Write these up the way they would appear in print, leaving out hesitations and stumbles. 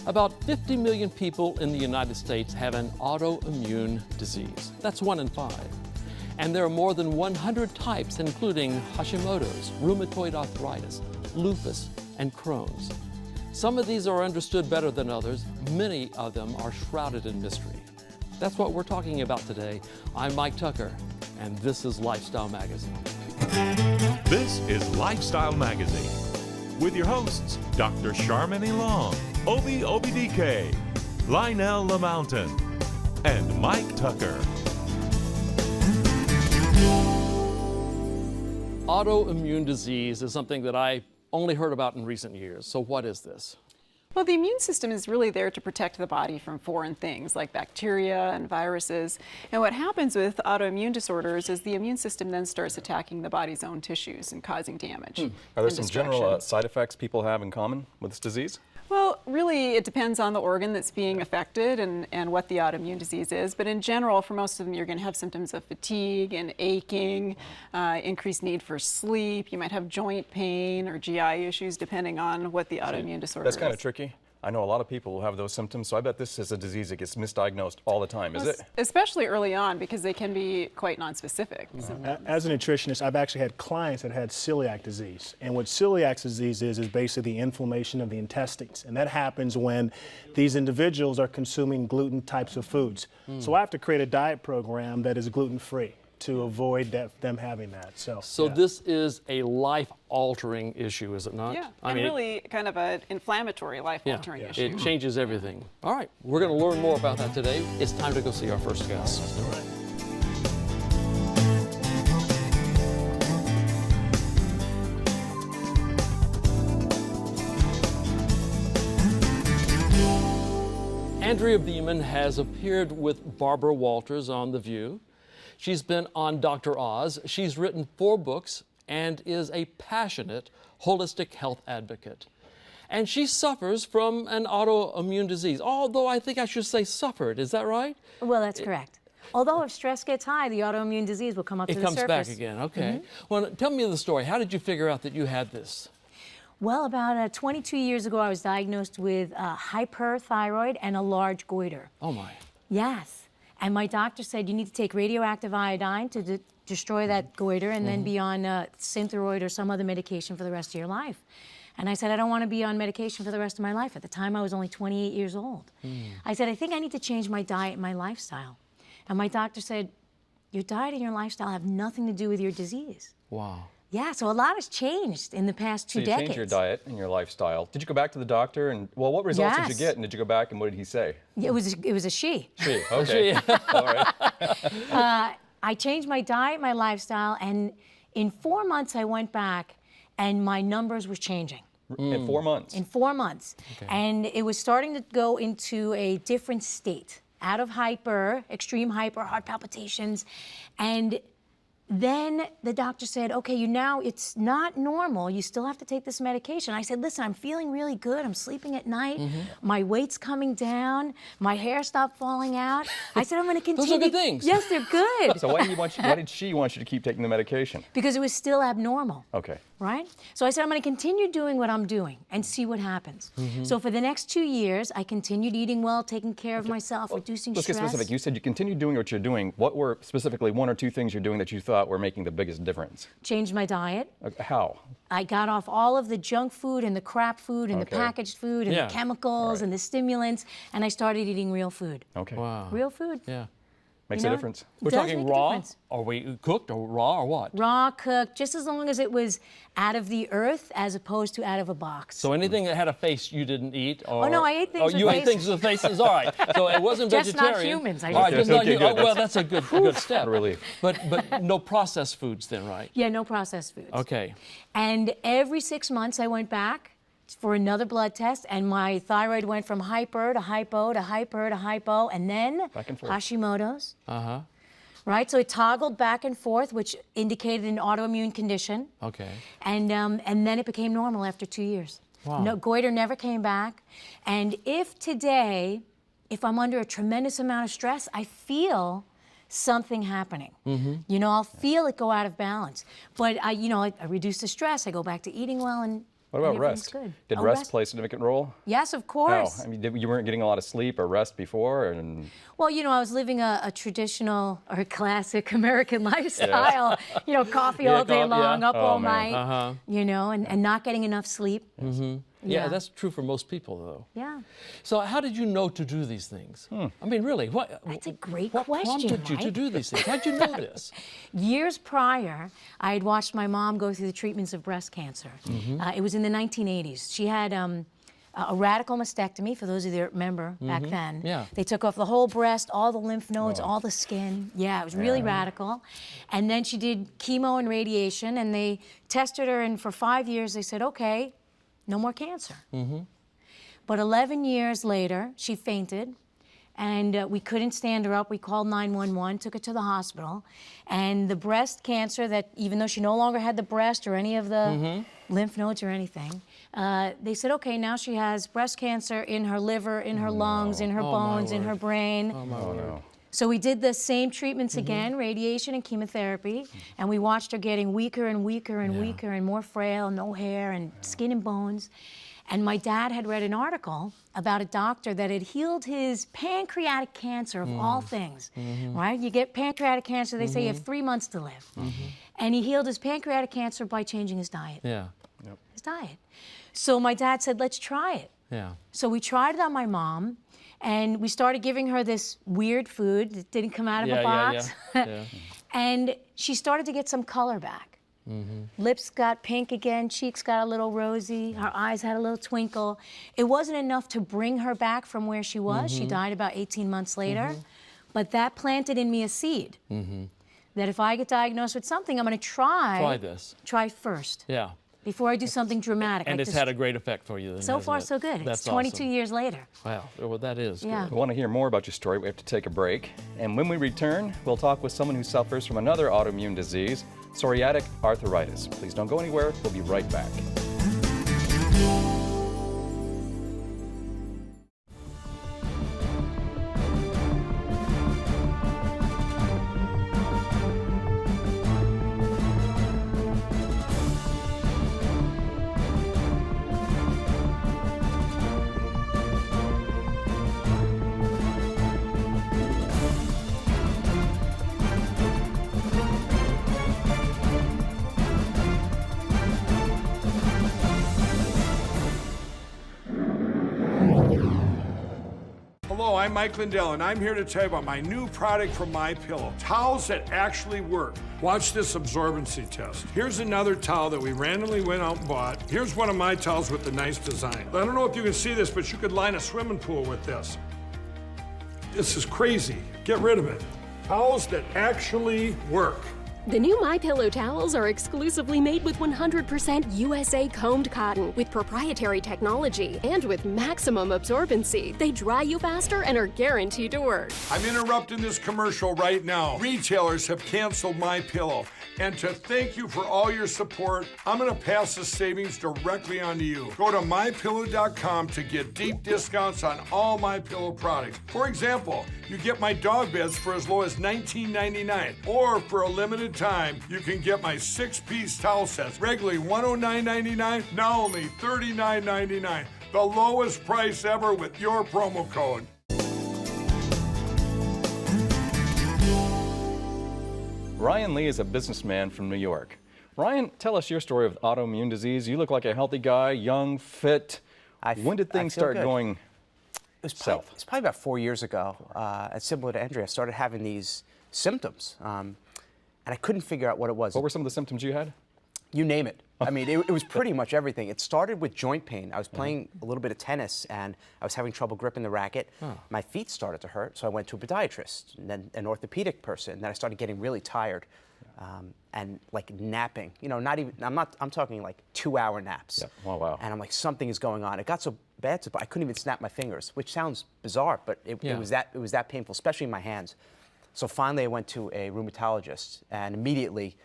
About 50 million people in the United States have an autoimmune disease. That's 1 in 5. And there are more than 100 types, including Hashimoto's, rheumatoid arthritis, lupus, and Crohn's. Some of these are understood better than others. Many of them are shrouded in mystery. That's what we're talking about today. I'm Mike Tucker, and this is Lifestyle Magazine. This is Lifestyle Magazine with your hosts, Dr. Charmaine Long, Obi Obidike, Lionel LaMountain, and Mike Tucker. Autoimmune disease is something that I only heard about in recent years. So what is this? Well, the immune system is really there to protect the body from foreign things like bacteria and viruses. And what happens with autoimmune disorders is the immune system then starts attacking the body's own tissues and causing damage. Are there some general side effects people have in common with this disease? Well, really, it depends on the organ that's being affected and what the autoimmune disease is. But in general, for most of them, you're going to have symptoms of fatigue and aching, increased need for sleep. You might have joint pain or GI issues, depending on what the autoimmune disorder is. That's kind of tricky. I know a lot of people who have those symptoms, so I bet this is a disease that gets misdiagnosed all the time, is it? Especially early on, because they can be quite nonspecific. As a nutritionist, I've actually had clients that had celiac disease. And what celiac disease is basically the inflammation of the intestines. And that happens when these individuals are consuming gluten types of foods. So I have to create a diet program that is gluten-free to avoid them having that. So This is a life-altering issue, is it not? Yeah, really kind of an inflammatory life-altering issue. It changes everything. All right, we're going to learn more about that today. It's time to go see our first guest. Andrea Beaman has appeared with Barbara Walters on The View. She's been on Dr. Oz. She's written 4 books and is a passionate holistic health advocate. And she suffers from an autoimmune disease, although I think I should say suffered. Is that right? Well, that's correct. Although if stress gets high, the autoimmune disease will come up to the surface. It comes back again, okay. Well, tell me the story. How did you figure out that you had this? Well, about 22 years ago, I was diagnosed with hyperthyroid and a large goiter. Oh, my. Yes. And my doctor said, you need to take radioactive iodine to destroy that goiter and then be on Synthroid or some other medication for the rest of your life. And I said, I don't want to be on medication for the rest of my life. At the time, I was only 28 years old. I said, I think I need to change my diet and my lifestyle. And my doctor said, your diet and your lifestyle have nothing to do with your disease. Wow. Yeah, so a lot has changed in the past 2 decades. So you changed your diet and your lifestyle. Did you go back to the doctor and, well, what results did you get? And did you go back and what did he say? It was a she. She, okay. All right. I changed my diet, my lifestyle, and in 4 months I went back and my numbers were changing. In 4 months? In 4 months. Okay. And it was starting to go into a different state, out of extreme hyper, heart palpitations, and then the doctor said, okay, it's not normal. You still have to take this medication. I said, listen, I'm feeling really good. I'm sleeping at night. My weight's coming down. My hair stopped falling out. I said, I'm going to continue. Those are good things. Yes, they're good. So why did she want you to keep taking the medication? Because it was still abnormal. Okay. Right? So I said, I'm going to continue doing what I'm doing and see what happens. So for the next 2 years, I continued eating well, taking care of myself, reducing Let's stress. get specific. You said you continued doing what you're doing. What were specifically 1 or 2 things you're doing that you thought were making the biggest difference? Changed my diet. How? I got off all of the junk food and the crap food and the packaged food and the chemicals and the stimulants, and I started eating real food. Okay. Wow. Real food. Yeah. Makes a difference. We're talking raw? Are we cooked or raw or what? Raw, cooked, just as long as it was out of the earth as opposed to out of a box. So anything that had a face you didn't eat? Or, oh, no, I ate things with you faces. ate things with faces, all right. So it wasn't just vegetarian. Not humans. All right, just not humans. Oh, well, that's a good step. Relief. But no processed foods then, right? Yeah, no processed foods. Okay. And every 6 months I went back for another blood test, and my thyroid went from hyper to hypo to hyper to hypo, and then back and forth. Hashimoto's. Right, so it toggled back and forth, which indicated an autoimmune condition. Okay. And then it became normal after 2 years. Wow. No, goiter never came back. And if today, if I'm under a tremendous amount of stress, I feel something happening. You know, I'll feel it go out of balance. But I reduce the stress, I go back to eating well, and What about Everything's rest? good. Did Oh, rest play a significant role? Yes, of How? course. I mean, you weren't getting a lot of sleep or rest before, and Well, you know, I was living a traditional or a classic American lifestyle. You know, coffee all day long, up all night. You know, and not getting enough sleep. Yeah, that's true for most people, though. Yeah. So how did you know to do these things? I mean, really, That's a great what question, prompted you to Mike. do these things? How'd you know this? Years prior, I had watched my mom go through the treatments of breast cancer. It was in the 1980s. She had a radical mastectomy, for those of you that remember back then. Yeah. They took off the whole breast, all the lymph nodes, all the skin. Yeah, it was really radical. And then she did chemo and radiation, and they tested her, and for 5 years they said, okay, no more cancer. But 11 years later, she fainted, and we couldn't stand her up. We called 911, took her to the hospital, and the breast cancer that, even though she no longer had the breast or any of the lymph nodes or anything, they said, okay, now she has breast cancer in her liver, in her lungs, in her bones, in her brain. oh no. So we did the same treatments again, radiation and chemotherapy, and we watched her getting weaker and weaker and weaker and more frail, no hair and skin and bones. And my dad had read an article about a doctor that had healed his pancreatic cancer, of all things, right? You get pancreatic cancer, they say you have 3 months to live. And he healed his pancreatic cancer by changing his diet. Yeah, His diet. So my dad said, let's try it. yeah. So we tried it on my mom, and we started giving her this weird food that didn't come out of a box. And she started to get some color back. Lips got pink again, cheeks got a little rosy, her eyes had a little twinkle. It wasn't enough to bring her back from where she was. She died about 18 months later. But that planted in me a seed that if I get diagnosed with something, I'm going to Try this. Try first. Yeah. Before I do something dramatic. And like it's this. had a great effect for you then, So far, hasn't it? so good. That's It's 22 awesome. years later. Wow, well, that is Yeah. good. We want to hear more about your story. We have to take a break. And when we return, we'll talk with someone who suffers from another autoimmune disease, psoriatic arthritis. Please don't go anywhere. We'll be right back. Hello, I'm Mike Lindell, and I'm here to tell you about my new product from MyPillow. Towels that actually work. Watch this absorbency test. Here's another towel that we randomly went out and bought. Here's one of my towels with the nice design. I don't know if you can see this, but you could line a swimming pool with this. This is crazy. Get rid of it. Towels that actually work. The new MyPillow towels are exclusively made with 100% USA combed cotton with proprietary technology and with maximum absorbency. They dry you faster and are guaranteed to work. I'm interrupting this commercial right now. Retailers have canceled MyPillow. And to thank you for all your support, I'm going to pass the savings directly on to you. Go to MyPillow.com to get deep discounts on all MyPillow products. For example, you get my dog beds for as low as $19.99. Or for a limited time, you can get my 6-piece towel sets, regularly $109.99, now only $39.99. The lowest price ever with your promo code. Ryan Lee is a businessman from New York. Ryan, tell us your story of autoimmune disease. You look like a healthy guy, young, fit. When did things start going south? It's probably about 4 years ago. Similar to Andrea, I started having these symptoms, and I couldn't figure out what it was. What were some of the symptoms you had? You name it. I mean, it was pretty much everything. It started with joint pain. I was playing a little bit of tennis, and I was having trouble gripping the racket. My feet started to hurt, so I went to a podiatrist, and then an orthopedic person. And then I started getting really tired, and like napping. You know, not even. I'm talking like 2-hour naps. Yeah. Oh, wow. And I'm like, something is going on. It got so bad, I couldn't even snap my fingers, which sounds bizarre, but it was that painful, especially in my hands. So finally, I went to a rheumatologist, and immediately.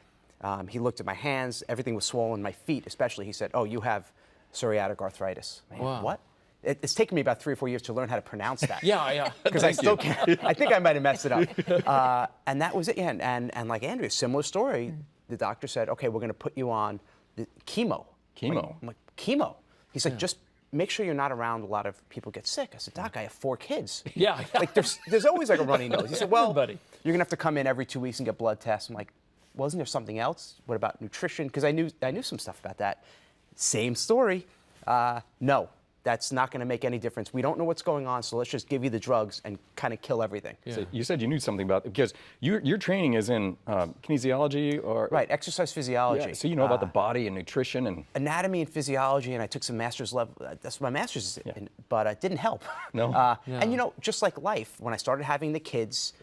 He looked at my hands, everything was swollen, my feet especially. He said, oh, you have psoriatic arthritis. Man, Wow. what? It's taken me about 3 or 4 years to learn how to pronounce that. Yeah. Because I still can't. I think I might have messed it up. And that was it. Yeah. And like Andrea, similar story. The doctor said, okay, we're going to put you on the chemo. Chemo? I'm like, chemo. He's like, just make sure you're not around a lot of people get sick. I said, Doc, I have 4 kids. Yeah. Like there's always like a runny nose. He said, well, Everybody. you're gonna have to come in every 2 weeks and get blood tests. I'm like, wasn't there something else? What about nutrition? Because I knew some stuff about that. Same story. No, that's not going to make any difference. We don't know what's going on, so let's just give you the drugs and kind of kill everything. Yeah. So you said you knew something about it because your training is in kinesiology or Right, exercise physiology. Yeah, so you know about the body and nutrition and anatomy and physiology, and I took some master's level. That's what my master's is in, but it didn't help. No. And just like life, when I started having the kids,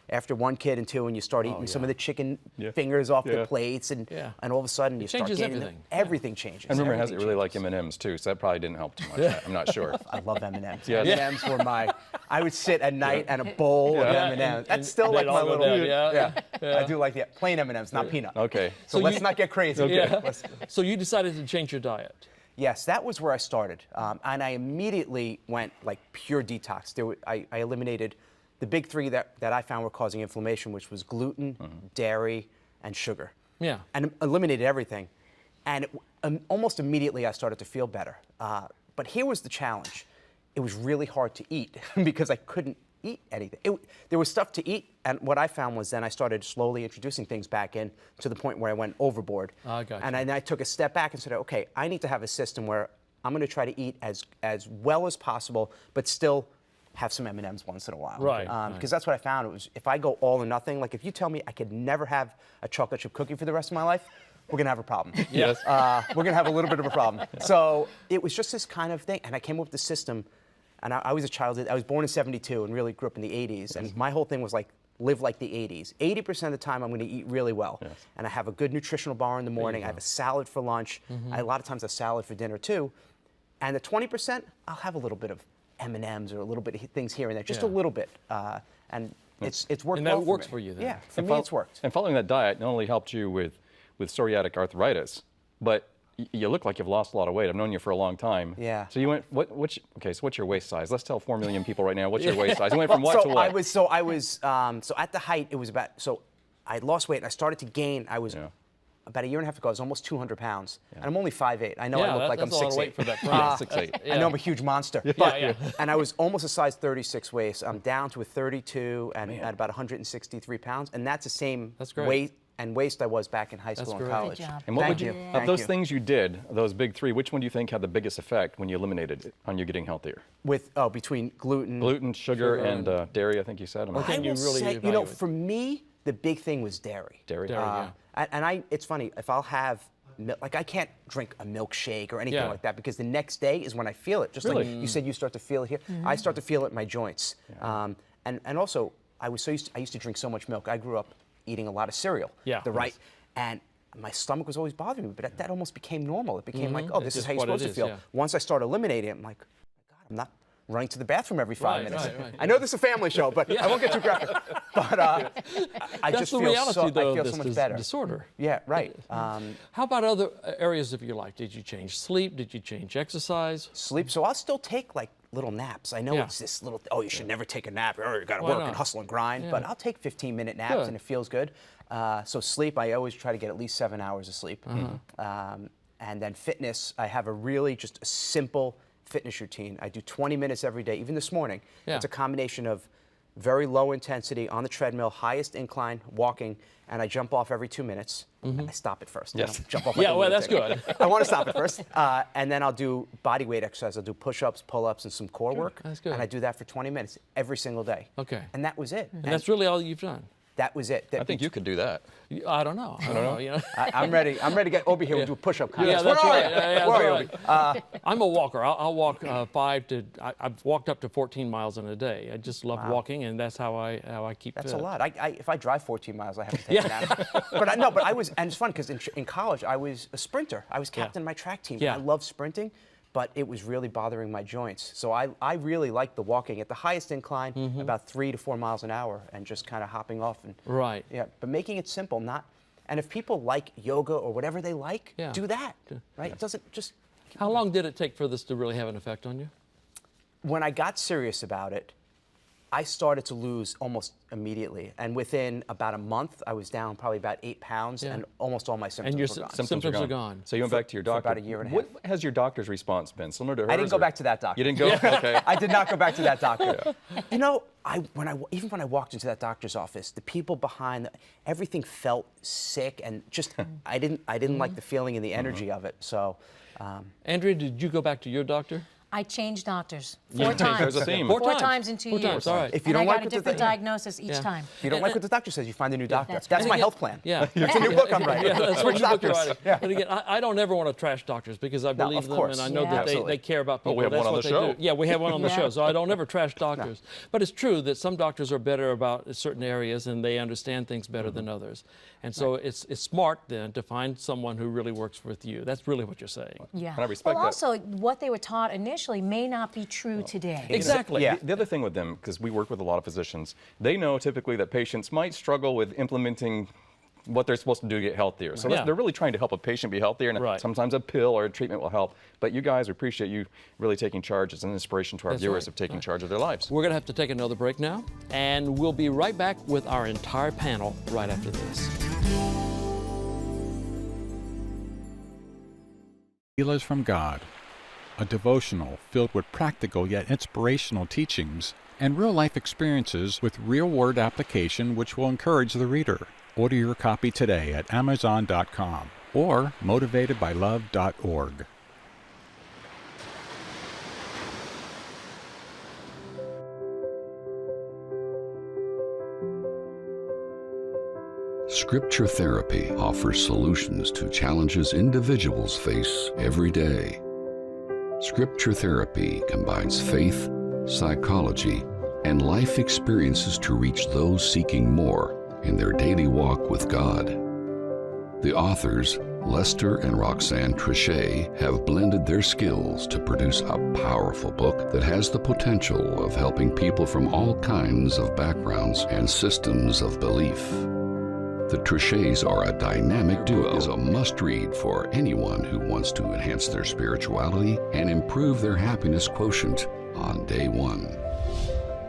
after 1 kid and 2, and you start eating some of the chicken fingers off the plates, and all of a sudden you start changes getting everything. Everything changes. and rumor has it Everything really like changes. M&Ms too, so that probably didn't help too much. I'm not sure. I love M&Ms. Yes. M&Ms were I would sit at night and a bowl of M&Ms. That's still like they'd my all go little. down, I do like that. Plain M&Ms, not peanut. Okay. So let's not get crazy. So you decided to change your diet. Yes, that was where I started. And I immediately went like pure detox. I eliminated the big 3 that I found were causing inflammation, which was gluten, dairy, and sugar. Yeah. And eliminated everything. And almost immediately I started to feel better. But here was the challenge. It was really hard to eat because I couldn't eat anything. There was stuff to eat, and what I found was then I started slowly introducing things back in to the point where I went overboard. I got you. And then I took a step back and said, okay, I need to have a system where I'm going to try to eat as well as possible, but still have some M&Ms once in a while. Right. Because that's what I found. It was if I go all or nothing, like if you tell me I could never have a chocolate chip cookie for the rest of my life, we're going to have a problem. Yes. We're going to have a little bit of a problem. So it was just this kind of thing. And I came up with the system. And I was a child. I was born in '72 and really grew up in the '80s. And my whole thing was like, live like the '80s. 80% of the time, I'm going to eat really well. Yes. And I have a good nutritional bar in the morning. I have a salad for lunch. A lot of times, a salad for dinner too. And the 20%, I'll have a little bit of M&Ms or a little bit of things here and there, just a little bit. And it's worked And that well works me. for you then. Yeah, for me it's worked. And following that diet not only helped you with psoriatic arthritis, but you look like you've lost a lot of weight. I've known you for a long time. Yeah. So you went, so what's your waist size? Let's tell 4 million people right now, what's your waist size? You went from what to what? So at the height, it was I had lost weight and I started to gain. I was about a year and a half ago, I was almost 200 pounds. And I'm only 5'8". I know I look like I'm 6'8". That's a lot of weight for that price. 6'8". I know I'm a huge monster. And I was almost a size 36 waist. I'm down to a 32 and at about 163 pounds. And that's the same weight and waist I was back in high school and college. Good job. And what Thank would you. Of those things you did, those big 3, which one do you think had the biggest effect when you eliminated it on you getting healthier? Between gluten, sugar, and dairy, I think you said. What can you really say, evaluate? for me, the big thing was dairy. Dairy. And it's funny, if I'll have like I can't drink a milkshake or anything like that because the next day is when I feel it. Just like you said, you start to feel it here. I start to feel it in my joints. And also, I used to drink so much milk. I grew up eating a lot of cereal. And my stomach was always bothering me, but that almost became normal. It became like, oh, this is how you're supposed to feel. Once I started eliminating it, I'm like, God, I'm not running to the bathroom every 5 minutes. I know this is a family show, but I won't get too graphic. But I just feel so much better. Disorder. Yeah, right. How about other areas of your life? Did you change sleep? Did you change exercise? Sleep. So I'll still take like little naps. I know it's this little, you should never take a nap, or you got to work and hustle and grind, but I'll take 15-minute naps and it feels good. So sleep, I always try to get at least 7 hours of sleep. And then fitness, I have just a simple fitness routine. I do 20 minutes every day, even this morning. It's a combination of very low intensity on the treadmill, highest incline, walking, and I jump off every 2 minutes. And I stop it first. Yes. I don't jump off like a that's lunatic. good. I want to stop it first. And then I'll do body weight exercise. I'll do push-ups, pull-ups, and some core work. That's good. And I do that for 20 minutes every single day. Okay. And that was it. And that's really all you've done? That was it. I think you could do that. I don't know. I don't know. You know? I'm ready. I'm ready to get Obi here. We'll do a push-up contest. Yeah, that's Where right. are you? That's right. I'm a walker. I'll walk I've walked up to 14 miles in a day. I just love walking, and that's how I keep fit. That's a lot. If I drive 14 miles, I have to take a nap. But I was, and it's fun because in college I was a sprinter. I was captain of my track team. I love sprinting, but it was really bothering my joints. So I really liked the walking at the highest incline, about 3 to 4 miles an hour, and just kind of hopping off. And, Yeah, but making it simple, and if people like yoga or whatever they like, do that, right? It doesn't just... How long did it take for this to really have an effect on you? When I got serious about it, I started to lose almost immediately, and within about a month, I was down probably about 8 pounds, and almost all my symptoms And your were gone. symptoms are gone. So you went back to your doctor. For about a year and a half. What has your doctor's response been? Similar to hers? I didn't go back to that doctor. You didn't go? Okay. I did not go back to that doctor. You know, even when I walked into that doctor's office, the people behind, everything felt sick, and just I didn't like the feeling and the energy of it. So, Andrea, did you go back to your doctor? I changed doctors 4 times. There's a theme. Four times in 2 years. All right. if you And I don't got like a what different diagnosis each time. if you don't like what the doctor says, you find a new doctor. that's That's right. my health plan. Yeah. It's a new book I'm writing. Yeah, that's Switch what you're doctors. writing. But again, I don't ever want to trash doctors because I believe of them course. and I know Yeah. that they Absolutely. care about people. we have That's one on what the they show. do. Yeah, we have one on the Yeah. show, so I don't ever trash doctors. But it's true that some doctors are better about certain areas and they understand things better than others. And so it's smart then to find someone who really works with you. That's really what you're saying. Yeah. And I respect well, that. also, what they were taught initially may not be true today. Exactly. Yeah. The other thing with them, because we work with a lot of physicians, they know typically that patients might struggle with implementing what they're supposed to do to get healthier. So Yeah. they're really trying to help a patient be healthier, and Right. sometimes a pill or a treatment will help. But you guys, we appreciate you really taking charge. It's an inspiration to our That's viewers right. of taking Right. charge of their lives. We're going to have to take another break now, and we'll be right back with our entire panel right after this. Healers from God, a devotional filled with practical yet inspirational teachings and real-life experiences with real-world application which will encourage the reader. Order your copy today at Amazon.com or motivatedbylove.org. Scripture therapy offers solutions to challenges individuals face every day. Scripture therapy combines faith, psychology, and life experiences to reach those seeking more in their daily walk with God. The authors, Lester and Roxanne Trichet, have blended their skills to produce a powerful book that has the potential of helping people from all kinds of backgrounds and systems of belief. The Trichets are a dynamic duo. It is a must-read for anyone who wants to enhance their spirituality and improve their happiness quotient on day one.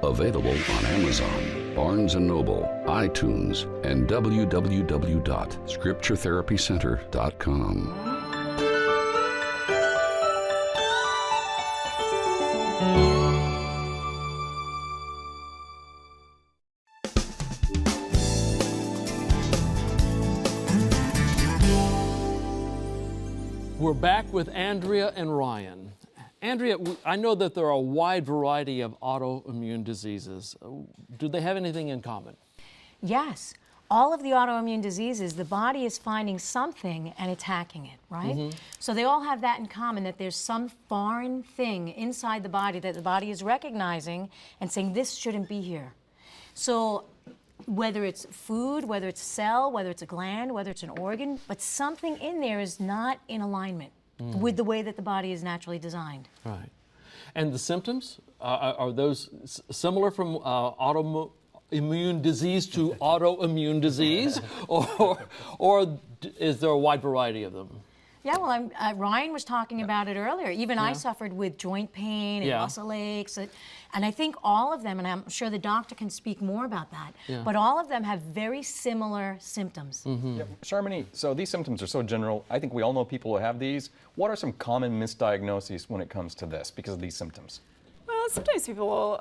Available on Amazon, Barnes & Noble, iTunes, and www.scripturetherapycenter.com. We're back with Andrea and Ryan. Andrea, I know that there are a wide variety of autoimmune diseases. Do they have anything in common? Yes. All of the autoimmune diseases, the body is finding something and attacking it, right? So they all have that in common, that there's some foreign thing inside the body that the body is recognizing and saying, this shouldn't be here. So whether it's food, whether it's a cell, whether it's a gland, whether it's an organ, but something in there is not in alignment with the way that the body is naturally designed. Right. And the symptoms, are those similar from autoimmune disease to autoimmune disease, or is there a wide variety of them? Yeah, well, Ryan was talking about it earlier. Even I suffered with joint pain and muscle aches. And I think all of them, and I'm sure the doctor can speak more about that, but all of them have very similar symptoms. Yeah, Charmony, so these symptoms are so general. I think we all know people who have these. What are some common misdiagnoses when it comes to this because of these symptoms? Well, sometimes people will,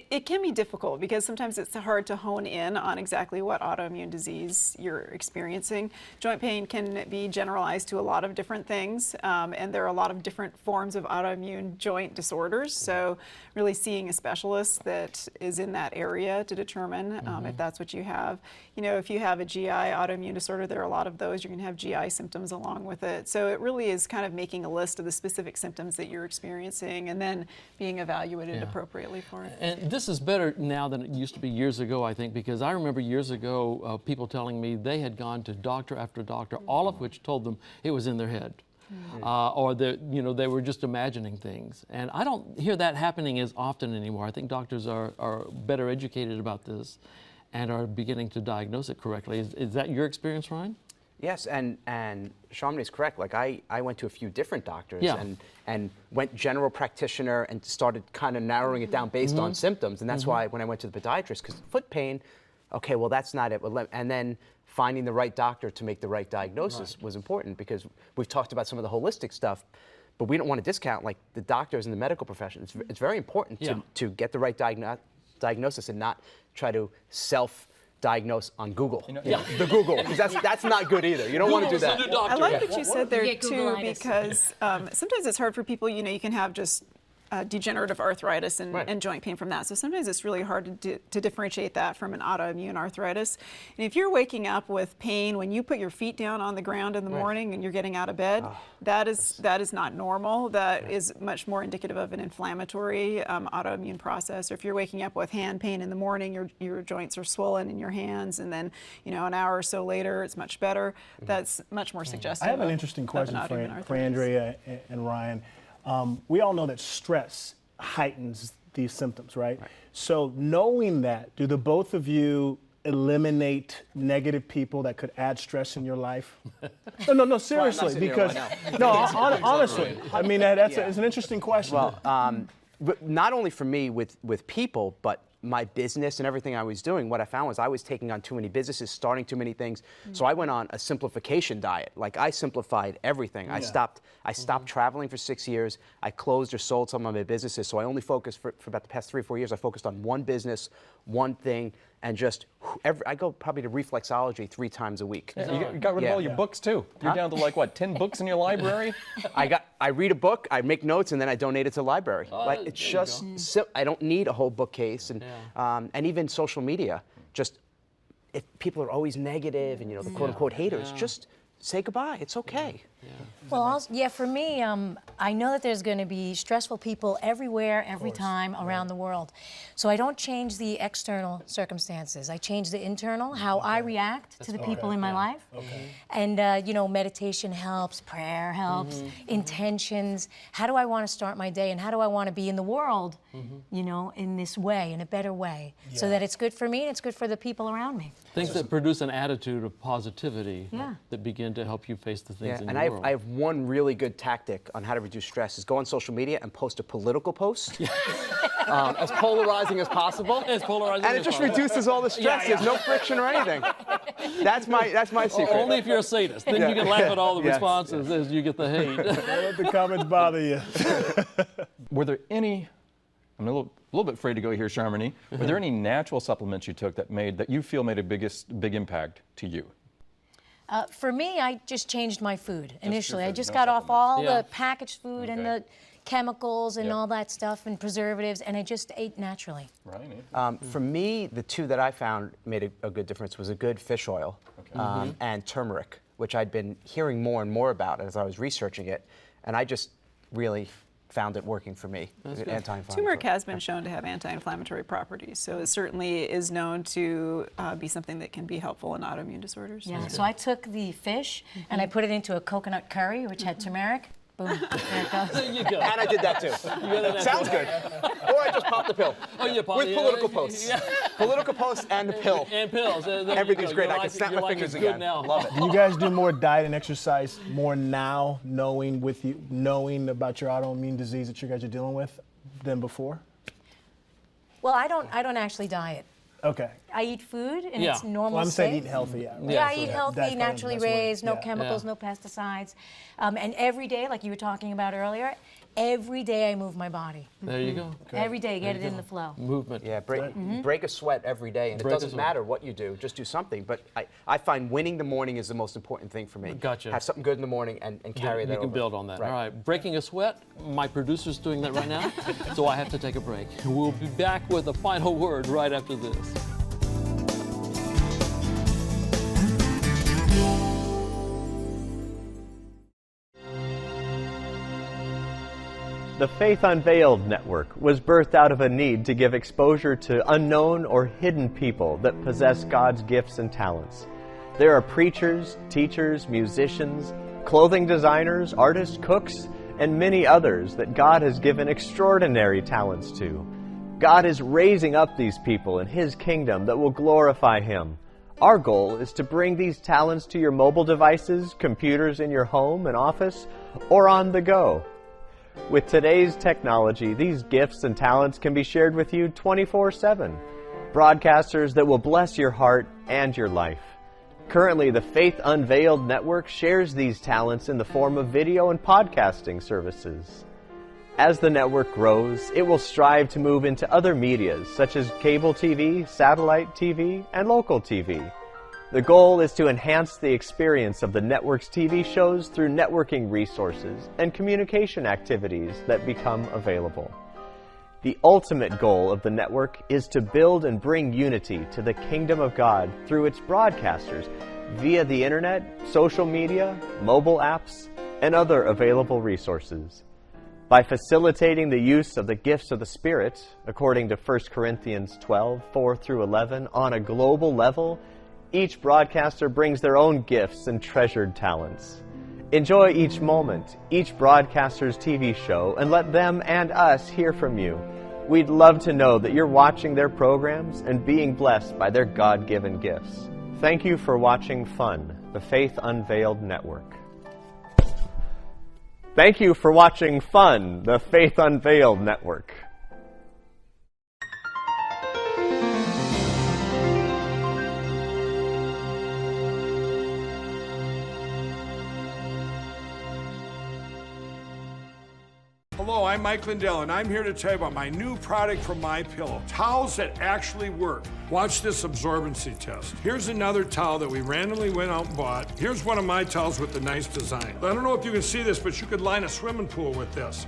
it can be difficult because sometimes it's hard to hone in on exactly what autoimmune disease you're experiencing. Joint pain can be generalized to a lot of different things, and there are a lot of different forms of autoimmune joint disorders. So really seeing a specialist that is in that area to determine if that's what you have. You know, if you have a GI autoimmune disorder, there are a lot of those. You're going to have GI symptoms along with it. So it really is kind of making a list of the specific symptoms that you're experiencing and then being evaluated appropriately for it. And this is better now than it used to be years ago, I think, because I remember years ago people telling me they had gone to doctor after doctor, all of which told them it was in their head. Or they were just imagining things. And I don't hear that happening as often anymore. I think doctors are better educated about this and are beginning to diagnose it correctly. Is that your experience, Ryan? Yes, and Sharmini is correct. Like I went to a few different doctors and went general practitioner and started kind of narrowing it down based on symptoms. And that's why when I went to the podiatrist, because foot pain, okay, well that's not it. And then finding the right doctor to make the right diagnosis was important, because we've talked about some of the holistic stuff, but we don't want to discount like the doctors in the medical profession. It's very important to get the right diagnosis and not try to self-diagnose on Google. The Google, because that's not good either. You don't want to do that. I like what you said there too, because sometimes it's hard for people. You know, you can have just degenerative arthritis and joint pain from that. So sometimes it's really hard to differentiate that from an autoimmune arthritis. And if you're waking up with pain when you put your feet down on the ground in the morning and you're getting out of bed, that is not normal. That is much more indicative of an inflammatory autoimmune process. Or if you're waking up with hand pain in the morning, your joints are swollen in your hands, and then an hour or so later it's much better. That's much more suggestive. I have an interesting question for Andrea and Ryan. We all know that stress heightens these symptoms, right? So knowing that, do the both of you eliminate negative people that could add stress in your life? No, seriously, because honestly, I mean it's an interesting question. Well, not only for me with people, but my business and everything I was doing, what I found was I was taking on too many businesses, starting too many things. So I went on a simplification diet. Like I simplified everything. I stopped traveling for 6 years. I closed or sold some of my businesses. So I only focused for about the past 3 or 4 years. I focused on one business, one thing, and just I go probably to reflexology 3 times a week. You got rid of all your books too. You're down to like what, 10 books in your library? I read a book, I make notes, and then I donate it to the library. Like it's just I don't need a whole bookcase, and even social media. Just if people are always negative and the quote unquote haters, just say goodbye. It's okay. Well, for me, I know that there's going to be stressful people everywhere, every time around the world. So I don't change the external circumstances. I change the internal, how I react to the people in my life. And, meditation helps, prayer helps, intentions. How do I want to start my day, and how do I want to be in the world, in this way, in a better way, so that it's good for me and it's good for the people around me. Things that produce an attitude of positivity that begin to help you face the things in your world. I have one really good tactic on how to reduce stress is go on social media and post a political post. As polarizing as possible. And it just reduces all the stress. There's no friction or anything. That's my secret. Only if you're a sadist. Then you can laugh at all the responses as you get the hate. Don't let the comments bother you. Were there any, I'm a little bit afraid to go here, Sharmini. Were there any natural supplements you took that you feel made a big impact to you? For me, I just changed my food initially. I just got off all the packaged food and the chemicals and all that stuff and preservatives, and I just ate naturally. For me, the two that I found made a good difference was a good fish oil and turmeric, which I'd been hearing more and more about as I was researching it, and I just really found it working for me. Turmeric has been shown to have anti-inflammatory properties, so it certainly is known to be something that can be helpful in autoimmune disorders. Yeah, so I took the fish and I put it into a coconut curry, which had turmeric. Boom, there it goes. There you go. And I did that too. Sounds good. Or I just popped the pill. With political posts. Political posts and the pill. And pills. Everything's great. I can snap my fingers again. Love it. Do you guys do more diet and exercise more now, knowing about your autoimmune disease that you guys are dealing with, than before? Well, I don't actually diet. Okay. I eat food and it's normal. Well, I'm saying eat healthy. I eat healthy, naturally raised, no chemicals, no pesticides. And every day, like you were talking about earlier, every day I move my body. There you go. Every day, get it in the flow. Movement. Yeah, break a sweat every day, and it doesn't matter what you do, just do something. But I find winning the morning is the most important thing for me. Gotcha. Have something good in the morning and carry that over. You can build on that. All right, breaking a sweat, my producer's doing that right now, so I have to take a break. We'll be back with a final word right after this. The Faith Unveiled Network was birthed out of a need to give exposure to unknown or hidden people that possess God's gifts and talents. There are preachers, teachers, musicians, clothing designers, artists, cooks, and many others that God has given extraordinary talents to. God is raising up these people in His kingdom that will glorify Him. Our goal is to bring these talents to your mobile devices, computers in your home and office, or on the go. With today's technology, these gifts and talents can be shared with you 24/7. Broadcasters that will bless your heart and your life. Currently, the Faith Unveiled Network shares these talents in the form of video and podcasting services. As the network grows, it will strive to move into other medias such as cable TV, satellite TV, and local TV. The goal is to enhance the experience of the network's TV shows through networking resources and communication activities that become available. The ultimate goal of the network is to build and bring unity to the kingdom of God through its broadcasters via the internet, social media, mobile apps, and other available resources. By facilitating the use of the gifts of the Spirit, according to 1 Corinthians 12, 4 through 11, on a global level, each broadcaster brings their own gifts and treasured talents. Enjoy each moment, each broadcaster's TV show, and let them and us hear from you. We'd love to know that you're watching their programs and being blessed by their God-given gifts. Thank you for watching FUN, the Faith Unveiled Network. Thank you for watching FUN, the Faith Unveiled Network. Hello, I'm Mike Lindell, and I'm here to tell you about my new product from MyPillow, towels that actually work. Watch this absorbency test. Here's another towel that we randomly went out and bought. Here's one of my towels with the nice design. I don't know if you can see this, but you could line a swimming pool with this.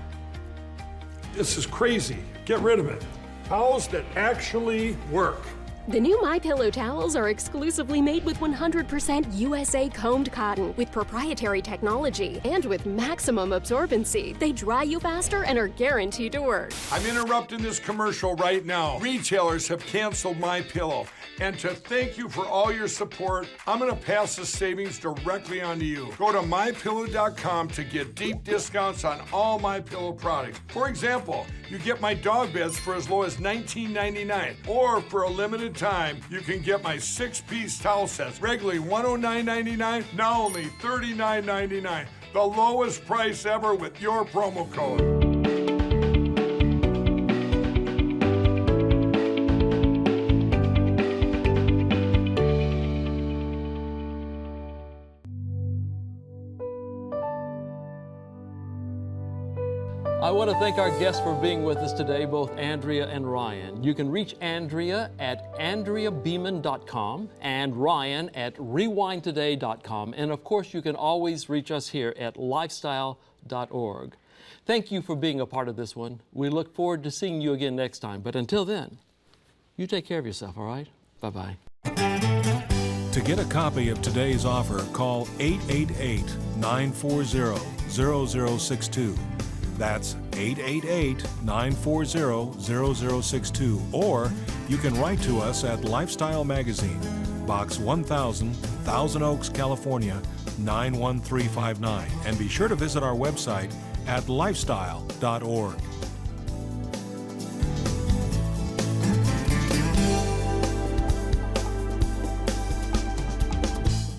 This is crazy. Get rid of it. Towels that actually work. The new MyPillow towels are exclusively made with 100% USA combed cotton with proprietary technology and with maximum absorbency. They dry you faster and are guaranteed to work. I'm interrupting this commercial right now. Retailers have canceled MyPillow. And to thank you for all your support, I'm going to pass the savings directly on to you. Go to MyPillow.com to get deep discounts on all MyPillow products. For example, you get my dog beds for as low as $19.99, or for a limited time, you can get my 6-piece towel sets, regularly $109.99, now only $39.99. The lowest price ever with your promo code. I want to thank our guests for being with us today, both Andrea and Ryan. You can reach Andrea at AndreaBeaman.com and Ryan at RewindToday.com. And of course, you can always reach us here at lifestyle.org. Thank you for being a part of this one. We look forward to seeing you again next time. But until then, you take care of yourself, all right? Bye-bye. To get a copy of today's offer, call 888-940-0062. That's 888-940-0062. Or you can write to us at Lifestyle Magazine, Box 1000, Thousand Oaks, California, 91359. And be sure to visit our website at lifestyle.org.